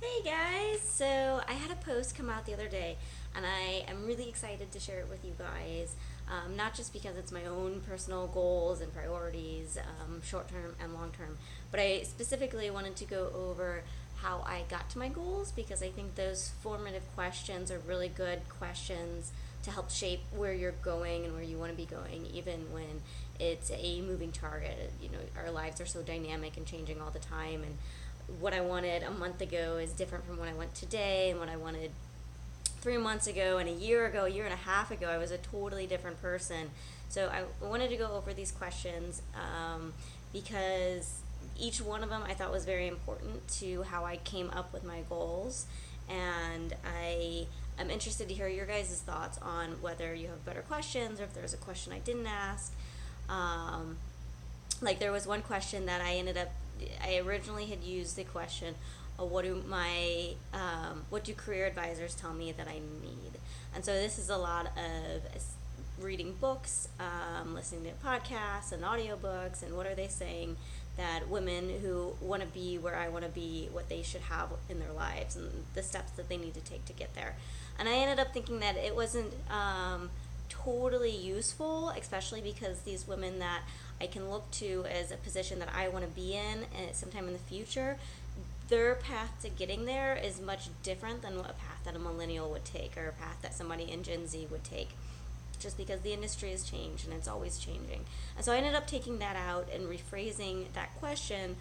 Hey guys! So I had a post come out the other day, and I am really excited to share it with you guys. Not just because it's my own personal goals and priorities, short term and long term, but I specifically wanted to go over how I got to my goals because I think those formative questions are really good questions to help shape where you're going and where you want to be going, even when it's a moving target. You know, our lives are so dynamic and changing all the time, and what I wanted a month ago is different from what I want today, and what I wanted 3 months ago and a year and a half ago, I was a totally different person. So I wanted to go over these questions because each one of them I thought was very important to how I came up with my goals. And I am interested to hear your guys' thoughts on whether you have better questions or if there's a question I didn't ask. Um, like there was one question that I originally had used the question, what do career advisors tell me that I need? And so this is a lot of reading books, listening to podcasts and audiobooks, and what are they saying that women who want to be where I want to be, what they should have in their lives, and the steps that they need to take to get there. And I ended up thinking that it wasn't totally useful, especially because these women that I can look to as a position that I want to be in at sometime in the future, their path to getting there is much different than what a path that a millennial would take or a path that somebody in Gen Z would take, just because the industry has changed and it's always changing. And so I ended up taking that out and rephrasing that question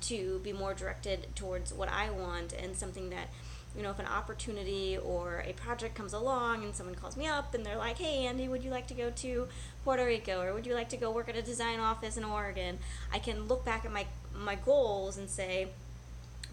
to be more directed towards what I want, and something that, if an opportunity or a project comes along and someone calls me up and they're like, hey, Andy, would you like to go to Puerto Rico, or would you like to go work at a design office in Oregon? I can look back at my goals and say,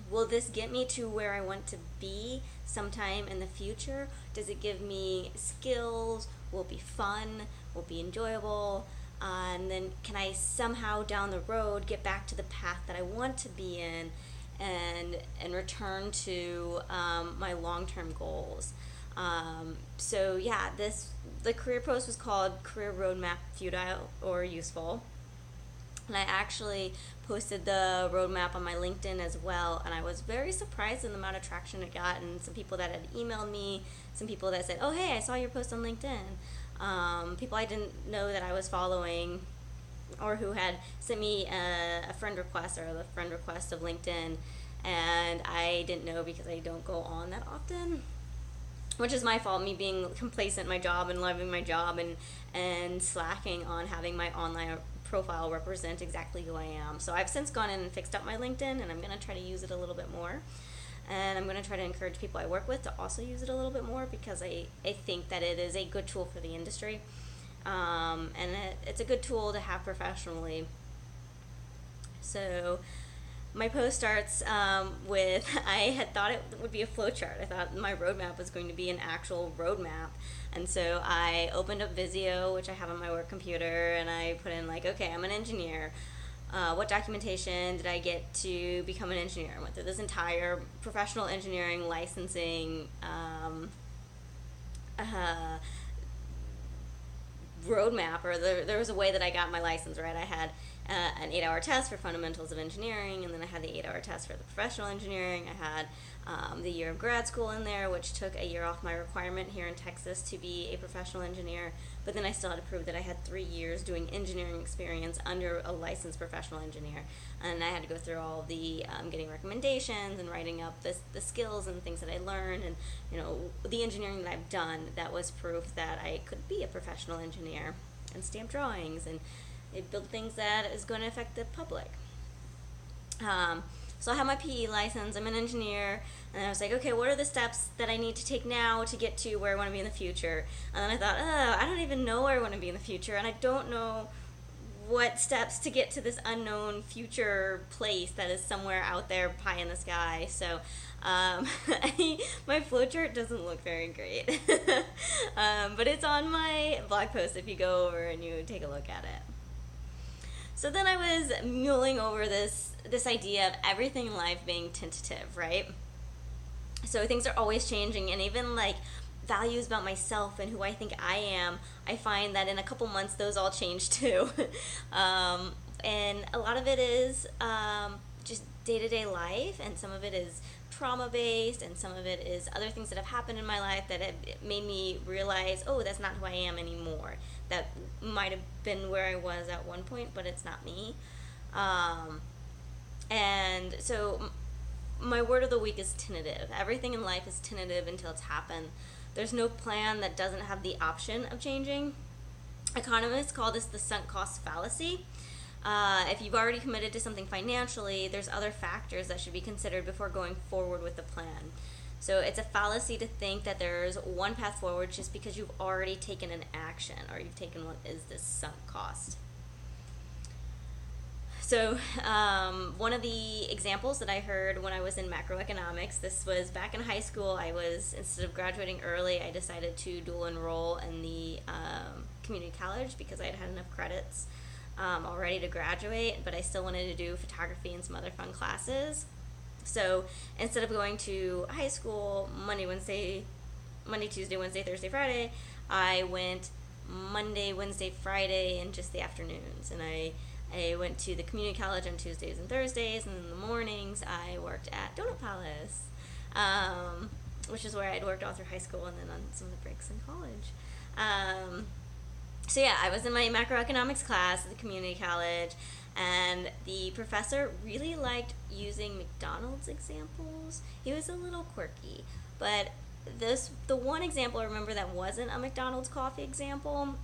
will this get me to where I want to be sometime in the future? Does it give me skills? Will it be fun? Will it be enjoyable? And then can I somehow down the road get back to the path that I want to be in, and return to my long-term goals? So yeah, the career post was called Career Roadmap Futile or Useful. And I actually posted the roadmap on my LinkedIn as well, and I was very surprised in the amount of traction it got, and some people that had emailed me, some people that said, oh hey, I saw your post on LinkedIn, people I didn't know that I was following, or who had sent me a friend request, or the friend request of LinkedIn, and I didn't know because I don't go on that often, which is my fault, me being complacent in my job and loving my job, and slacking on having my online profile represent exactly who I am. So I've since gone in and fixed up my LinkedIn, and I'm going to try to use it a little bit more. And I'm going to try to encourage people I work with to also use it a little bit more, because I think that it is a good tool for the industry. And it's a good tool to have professionally. So my post starts with, I had thought it would be a flowchart. I thought my roadmap was going to be an actual roadmap. And so I opened up Visio, which I have on my work computer, and I put in like, okay, I'm an engineer. What documentation did I get to become an engineer? I went through this entire professional engineering licensing uh, roadmap, or there was a way that I got my license, right? I had an 8-hour test for fundamentals of engineering, and then I had the 8-hour test for the professional engineering. I had the year of grad school in there, which took a year off my requirement here in Texas to be a professional engineer, but then I still had to prove that I had 3 years doing engineering experience under a licensed professional engineer. And I had to go through all the getting recommendations and writing up the skills and things that I learned, and the engineering that I've done that was proof that I could be a professional engineer, and stamp drawings, and build things that is going to affect the public. So I have my PE license, I'm an engineer, and I was like, okay, what are the steps that I need to take now to get to where I want to be in the future? And then I thought, I don't even know where I want to be in the future, and I don't know what steps to get to this unknown future place that is somewhere out there, pie in the sky. So my flowchart doesn't look very great. But it's on my blog post if you go over and you take a look at it. So then I was mulling over this idea of everything in life being tentative, right? So things are always changing, and even like values about myself and who I think I am, I find that in a couple months those all change too. And a lot of it is just day-to-day life, and some of it is trauma-based, and some of it is other things that have happened in my life that have made me realize, oh, that's not who I am anymore. That might have been where I was at one point, but it's not me. And so my word of the week is tentative. Everything in life is tentative until it's happened. There's no plan that doesn't have the option of changing. Economists call this the sunk cost fallacy. If you've already committed to something financially, there's other factors that should be considered before going forward with the plan. So it's a fallacy to think that there's one path forward just because you've already taken an action, or you've taken what is this sunk cost. So one of the examples that I heard when I was in macroeconomics, this was back in high school. Instead of graduating early, I decided to dual enroll in the community college because I had enough credits already to graduate, but I still wanted to do photography and some other fun classes. So instead of going to high school Monday, Tuesday, Wednesday, Thursday, Friday, I went Monday, Wednesday, Friday, and just the afternoons. And I went to the community college on Tuesdays and Thursdays, and in the mornings I worked at Donut Palace, which is where I'd worked all through high school and then on some of the breaks in college. So yeah, I was in my macroeconomics class at the community college, and the professor really liked using McDonald's examples. He was a little quirky, but the one example I remember that wasn't a McDonald's coffee example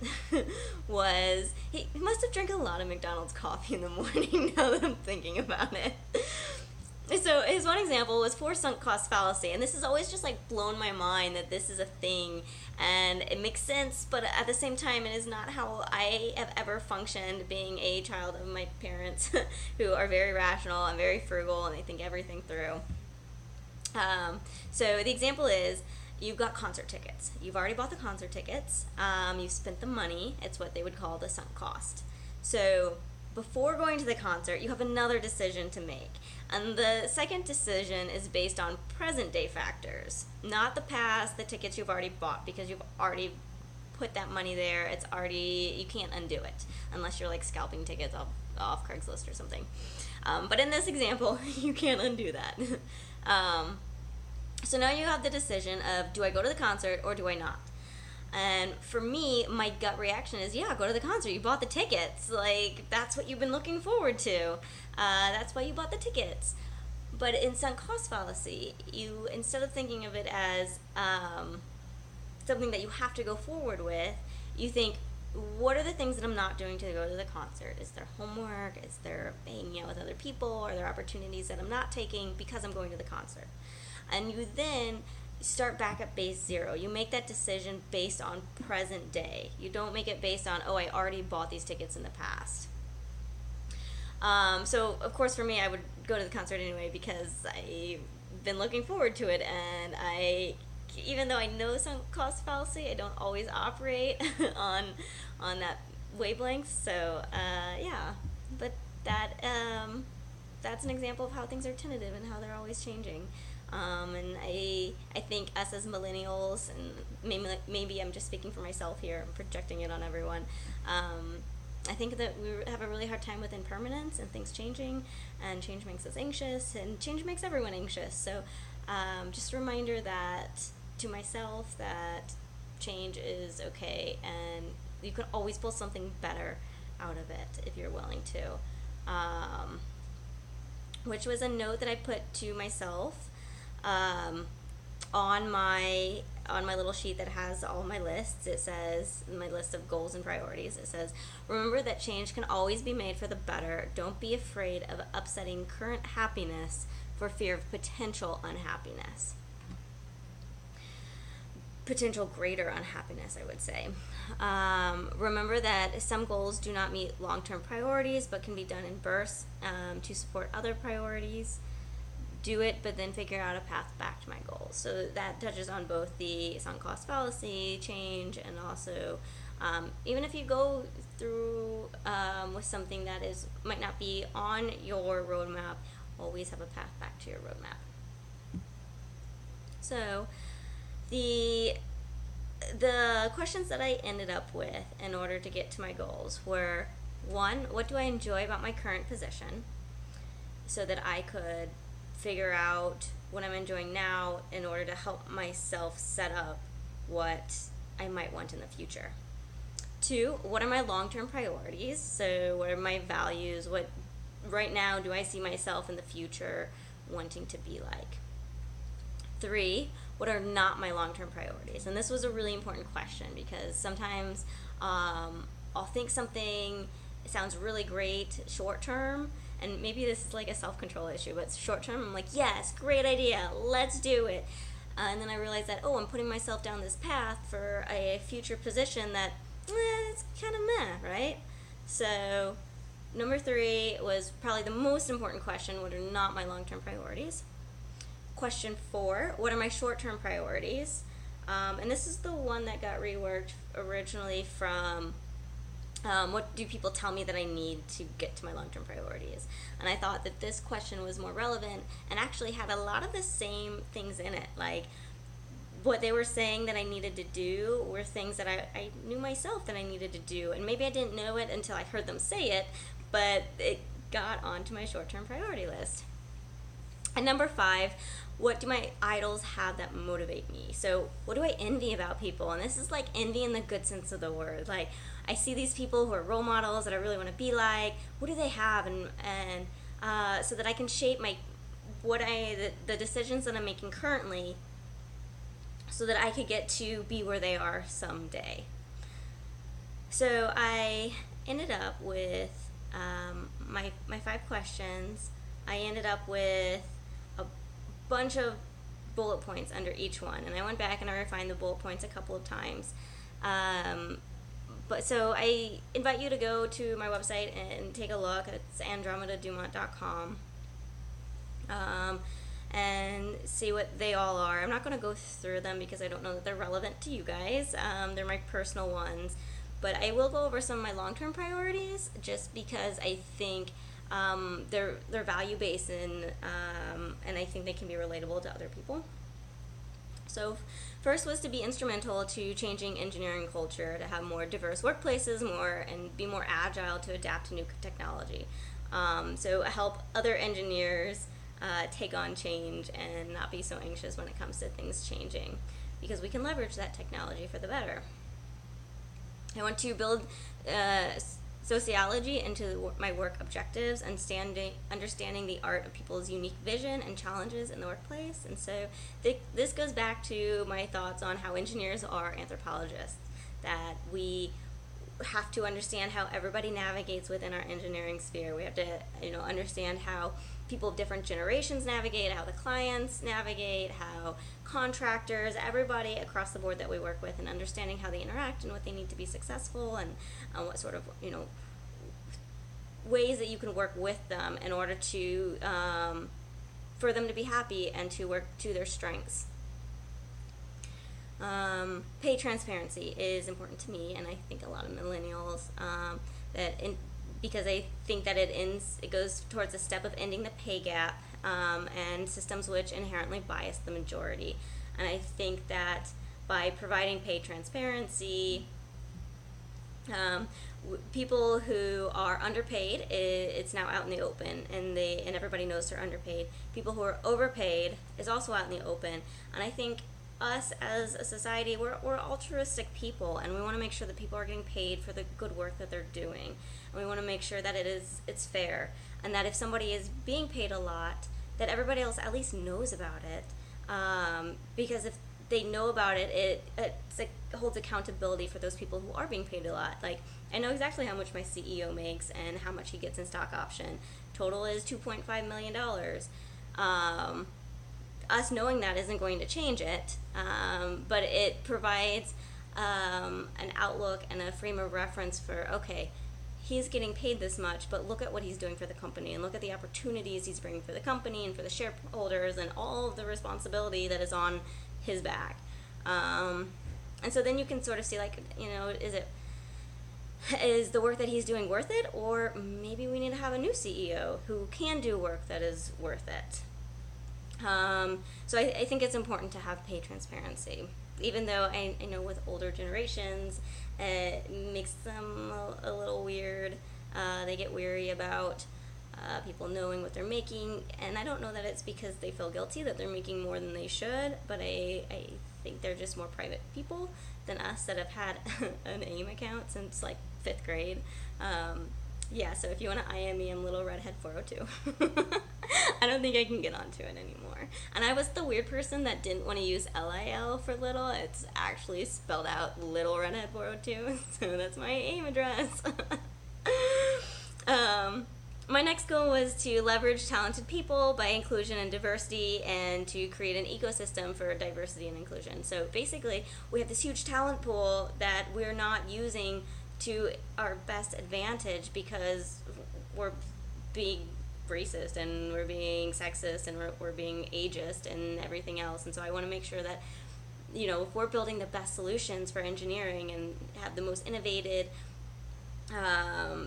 was he must have drank a lot of McDonald's coffee in the morning now that I'm thinking about it. So his one example was for sunk cost fallacy, and this has always just like blown my mind that this is a thing, and it makes sense, but at the same time it is not how I have ever functioned, being a child of my parents who are very rational and very frugal, and they think everything through. So the example is, you've got concert tickets. You've already bought the concert tickets. You've spent the money. It's what they would call the sunk cost. So before going to the concert, you have another decision to make. And the second decision is based on present day factors, not the past, the tickets you've already bought, because you've already put that money there. You can't undo it unless you're like scalping tickets off Craigslist or something. But in this example, you can't undo that. So now you have the decision of, do I go to the concert or do I not? And for me, my gut reaction is, yeah, go to the concert. You bought the tickets. Like, that's what you've been looking forward to. That's why you bought the tickets. But in sunk cost fallacy, you, instead of thinking of it as something that you have to go forward with, you think, what are the things that I'm not doing to go to the concert? Is there homework? Is there hanging out with other people? Are there opportunities that I'm not taking because I'm going to the concert? And you then start back at base zero. You make that decision based on present day. You don't make it based on, oh, I already bought these tickets in the past. So, of course, for me, I would go to the concert anyway because I've been looking forward to it, and even though I know sunk cost fallacy, I don't always operate on that wavelength. So yeah, but that's an example of how things are tentative and how they're always changing. And I think us as millennials, and maybe I'm just speaking for myself here, I'm projecting it on everyone. I think that we have a really hard time with impermanence and things changing, and change makes us anxious, and change makes everyone anxious. So just a reminder that to myself that change is okay, and you can always pull something better out of it if you're willing to. Which was a note that I put to myself on my little sheet that has all my lists. It says, my list of goals and priorities, it says, remember that change can always be made for the better. Don't be afraid of upsetting current happiness for fear of potential unhappiness. Potential greater unhappiness, I would say. Remember that some goals do not meet long-term priorities, but can be done in bursts to support other priorities. Do it, but then figure out a path back to my goals. So that touches on both the sunk cost fallacy, change, and also even if you go through with something that might not be on your roadmap, always have a path back to your roadmap. So the questions that I ended up with in order to get to my goals were, 1, what do I enjoy about my current position, so that I could figure out what I'm enjoying now in order to help myself set up what I might want in the future. 2, what are my long-term priorities? So what are my values? What right now do I see myself in the future wanting to be like? 3, what are not my long-term priorities? And this was a really important question because sometimes I'll think something sounds really great short-term, and maybe this is like a self-control issue, but short-term I'm like, yes, great idea, let's do it. And then I realize that, I'm putting myself down this path for a future position that, it's kind of meh, right? So number 3 was probably the most important question, what are not my long-term priorities? Question 4, what are my short-term priorities? And this is the one that got reworked originally from what do people tell me that I need to get to my long-term priorities? And I thought that this question was more relevant and actually had a lot of the same things in it. Like, what they were saying that I needed to do were things that I knew myself that I needed to do. And maybe I didn't know it until I heard them say it, but it got onto my short-term priority list. And number 5, what do my idols have that motivate me? So what do I envy about people? And this is like envy in the good sense of the word. Like, I see these people who are role models that I really want to be like. What do they have? And so that I can shape the decisions that I'm making currently so that I could get to be where they are someday. So I ended up with my 5 questions. I ended up with a bunch of bullet points under each one, and I went back and I refined the bullet points a couple of times. But so I invite you to go to my website and take a look. It's andromedadumont.com. And see what they all are. I'm not going to go through them because I don't know that they're relevant to you guys. They're my personal ones. But I will go over some of my long-term priorities just because I think they're value-based and I think they can be relatable to other people. So first was to be instrumental to changing engineering culture, to have more diverse workplaces, and be more agile to adapt to new technology. So help other engineers take on change and not be so anxious when it comes to things changing, because we can leverage that technology for the better. I want to build sociology into my work objectives and understanding the art of people's unique vision and challenges in the workplace. And so this goes back to my thoughts on how engineers are anthropologists, that we have to understand how everybody navigates within our engineering sphere. We have to understand how people of different generations navigate, how the clients navigate, how contractors, everybody across the board that we work with, and understanding how they interact and what they need to be successful, and what sort of ways that you can work with them in order to for them to be happy and to work to their strengths. Pay transparency is important to me, and I think a lot of millennials because I think that it goes towards a step of ending the pay gap and systems which inherently bias the majority. And I think that by providing pay transparency, people who are underpaid, it's now out in the open, and everybody knows they're underpaid. People who are overpaid is also out in the open, and I think us as a society, we're altruistic people, and we want to make sure that people are getting paid for the good work that they're doing, and we want to make sure that it's fair, and that if somebody is being paid a lot, that everybody else at least knows about it, because if they know about it, it holds accountability for those people who are being paid a lot. Like, I know exactly how much my CEO makes and how much he gets in stock option. Total is $2.5 million. Us knowing that isn't going to change it, but it provides an outlook and a frame of reference for, okay, he's getting paid this much, but look at what he's doing for the company, and look at the opportunities he's bringing for the company and for the shareholders and all of the responsibility that is on his back. And so then you can sort of see, like, is the work that he's doing worth it, or maybe we need to have a new CEO who can do work that is worth it. So I think it's important to have pay transparency, even though I know with older generations, it makes them a little weird. They get weary about people knowing what they're making, and I don't know that it's because they feel guilty that they're making more than they should, but I think they're just more private people than us that have had an AIM account since like 5th grade. Yeah, so if you want to IM me, I'm Little Redhead 402. I don't think I can get onto it anymore. And I was the weird person that didn't want to use LIL for little. It's actually spelled out Little Redhead 402, so that's my AIM address. My next goal was to leverage talented people by inclusion and diversity, and to create an ecosystem for diversity and inclusion. So basically, we have this huge talent pool that we're not using to our best advantage because we're being racist and we're being sexist and we're being ageist and everything else. And so I want to make sure that, if we're building the best solutions for engineering and have the most innovative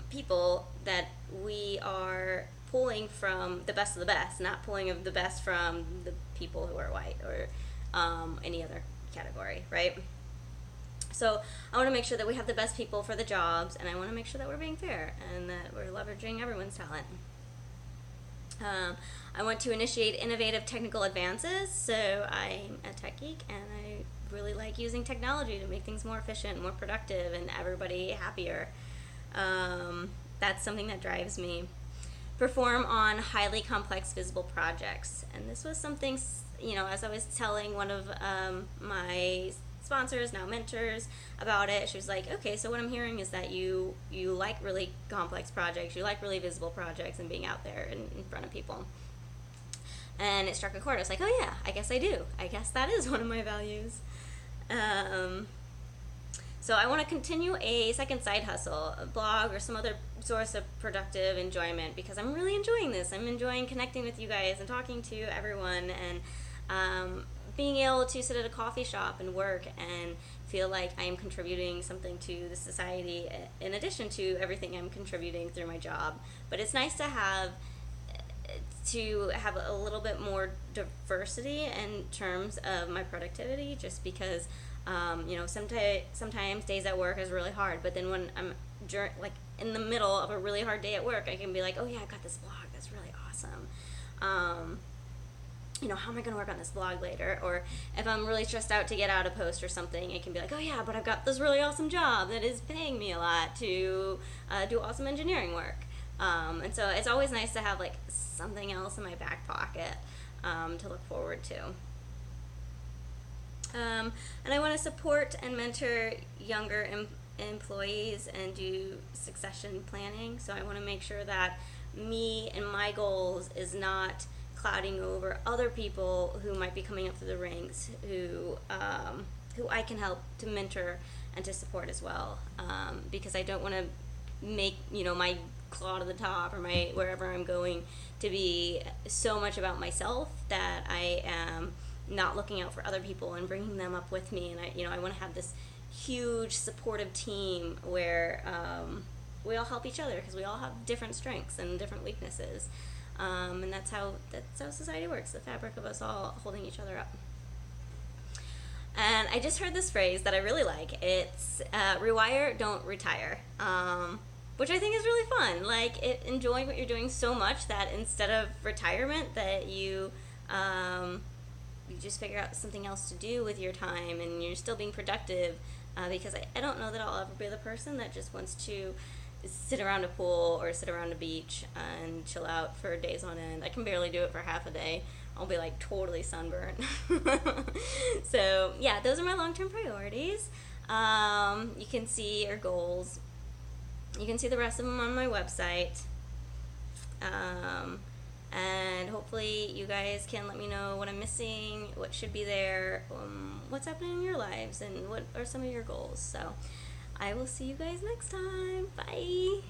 people, that we are pulling from the best of the best, not pulling of the best from the people who are white or any other category, right? So I want to make sure that we have the best people for the jobs, and I want to make sure that we're being fair and that we're leveraging everyone's talent. I want to initiate innovative technical advances. So I'm a tech geek, and I really like using technology to make things more efficient, more productive, and everybody happier. That's something that drives me. Perform on highly complex visible projects. And this was something, as I was telling one of my sponsors, now mentors, about it, she was like, okay, so what I'm hearing is that you like really complex projects, you like really visible projects and being out there in front of people. And it struck a chord. I was like, oh yeah, I guess I do. I guess that is one of my values. So I want to continue a second side hustle, a blog or some other source of productive enjoyment, because I'm really enjoying this. I'm enjoying connecting with you guys and talking to everyone, and being able to sit at a coffee shop and work and feel like I am contributing something to the society in addition to everything I'm contributing through my job. But it's nice to have a little bit more diversity in terms of my productivity, just because sometimes days at work is really hard, but then when I'm in the middle of a really hard day at work, I can be like, oh yeah, I've got this blog that's really awesome. How am I going to work on this blog later? Or if I'm really stressed out to get out a post or something, I can be like, oh yeah, but I've got this really awesome job that is paying me a lot to do awesome engineering work. And so it's always nice to have something else in my back pocket to look forward to. And I want to support and mentor younger employees and do succession planning. So I want to make sure that me and my goals is not clouding over other people who might be coming up through the ranks, who I can help to mentor and to support as well. Because I don't want to make my claw to the top or my wherever I'm going to be so much about myself that I am not looking out for other people and bringing them up with me. And I want to have this huge supportive team where we all help each other, because we all have different strengths and different weaknesses, and that's how society works, the fabric of us all holding each other up. And I just heard this phrase that I really like. It's rewire, don't retire, which I think is really fun. Enjoying what you're doing so much that instead of retirement, that you just figure out something else to do with your time, and you're still being productive, because I don't know that I'll ever be the person that just wants to sit around a pool or sit around a beach and chill out for days on end. I can barely do it for half a day. I'll be totally sunburned. So yeah, those are my long-term priorities. You can see your goals. You can see the rest of them on my website. And hopefully you guys can let me know what I'm missing, what should be there, what's happening in your lives, and what are some of your goals. So I will see you guys next time. Bye.